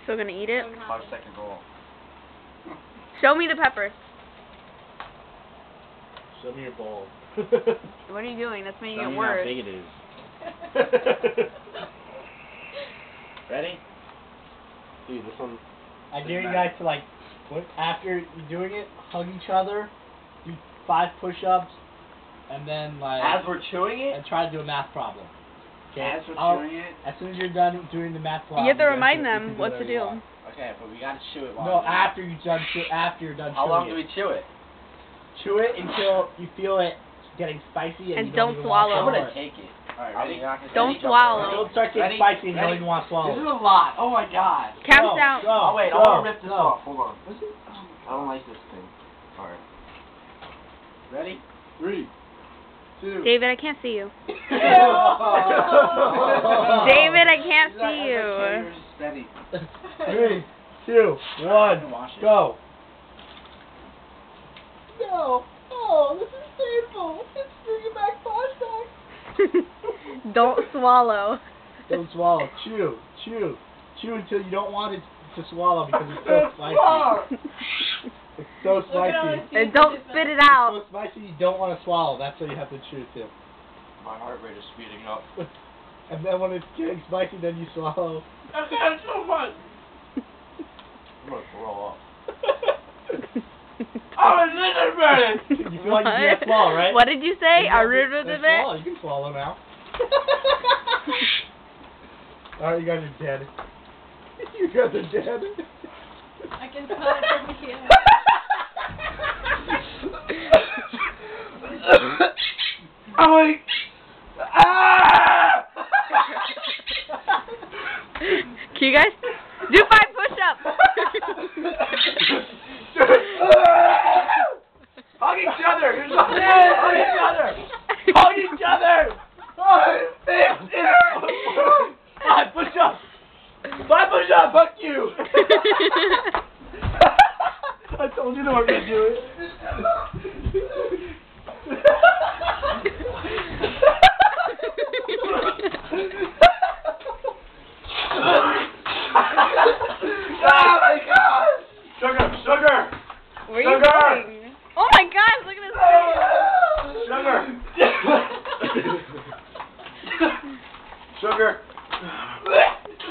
Still gonna eat it? 5-second roll. Show me the pepper. Show me your balls. What are you doing? That's making Show it me worse. how big it is. Ready? Dude, this one. I dare you guys to after you're doing it, hug each other, do 5 push-ups, and then As we're chewing it? and try to do a math problem. Okay? As we're chewing it? As soon as you're done doing the math problem, You have to guys remind can- you them can what to whatever you do. want. Okay, but we gotta chew it while No, we- after you're done chewing How long do it. we chew it? Chew it until you feel it getting spicy and And you don't even swallow. I'm want to gonna take it. Alright, ready? Don't swallow. Don't start getting Ready? spicy and you don't Ready? even want to swallow. This is a lot. Oh my god. Count Go, down. go, Oh wait, I go, wanna rip this go. off. Hold on. I don't like this thing. Alright. Ready? 3, 2. David, I can't see you. David, David, I can't see you. Steady. 3, 2, 1, Wash it. go. No. Oh, this is painful. It's bringing back flashbacks. Don't swallow. Don't swallow. Chew. Chew. Chew until you don't want it to swallow because it's so spicy. It's so spicy. And don't spit it It's out. so spicy you don't want to swallow. That's what you have to chew too. My heart rate is speeding up. And then when it's getting spicy, then you swallow. I've had so much. I'm gonna throw up. I'm a lizard bird. You feel like you can't swallow, right? What did you say? You swallow. You can swallow now. Alright, you guys are dead. You guys are dead. I can smell it from here. I'm like, ah! Can you guys do 5 push-ups? Hug each other. Hug each other. Hug each other. 5 push-ups. 5 push-ups. Fuck you. I told you they weren't going to do it. Oh my god! Sugar! Where are you going? Oh my gosh, look at his face. Sugar! Look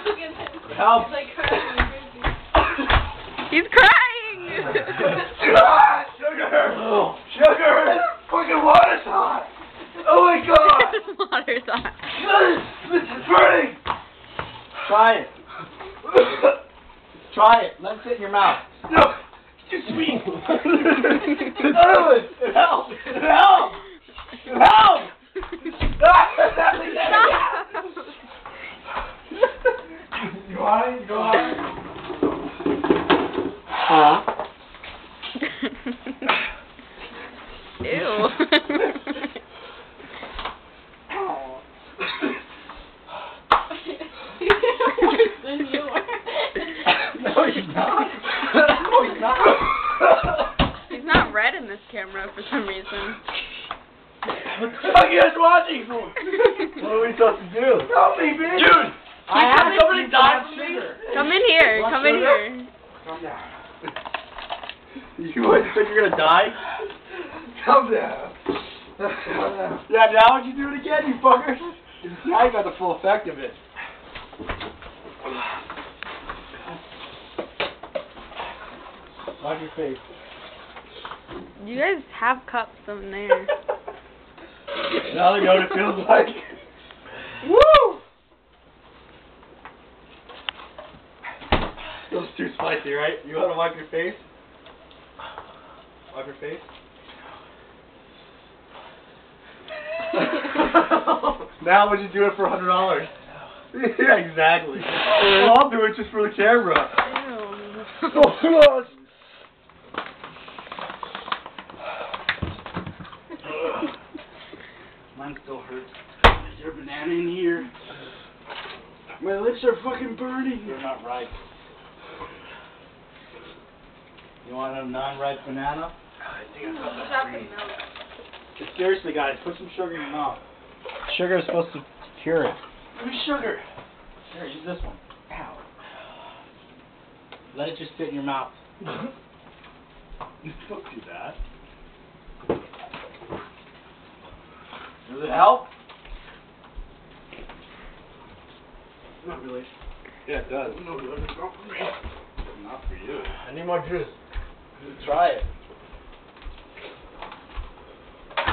at him. Help! He's like crying like crazy. He's crying. Sugar! Sugar! Fucking water's hot! Oh my god! Water's hot. This is burning! Try it. Try it. Let it sit in your mouth. No! Too sweet! Help! Help! Help! Help! You want it? Go on. Huh? Ew. Then you are. No, he's not. No, he's not. He's not red in this camera for some reason. What the fuck are you guys watching for? What are we supposed to do? Help me, bitch! Dude! I have somebody died from me? Come in here. Want Come in sugar? here. Calm down. You think you're going to die? Calm down. Calm down. Yeah, now would you do it again, you fuckers? Now you got the full effect of it. Watch your face. You guys have cups in there. Now they know what it feels like. Woo! Feels too spicy, right? You want to wipe your face? Wipe your face? Now would you do it for $100? Yeah, exactly. Well, I'll do it just for the camera. Ew. So close. Mine still hurts. Is there a banana in here? My lips are fucking burning. They're not ripe. You want a non-ripe banana? I think I got Without that the green. milk. Seriously, guys, put some sugar in your mouth. Sugar is supposed to cure it. Give me sugar. Here, use this one. Ow. Let it just sit in your mouth. Don't do that. Does it help? Not really. Yeah, it does. No, not for me. Not for you. I need more juice. Try it.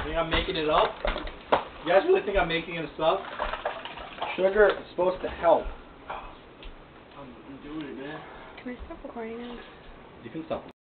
Think I'm making it up? You guys really think I'm making this up? Sugar is supposed to help. I'm doing it, man. Can I stop recording now? You can stop.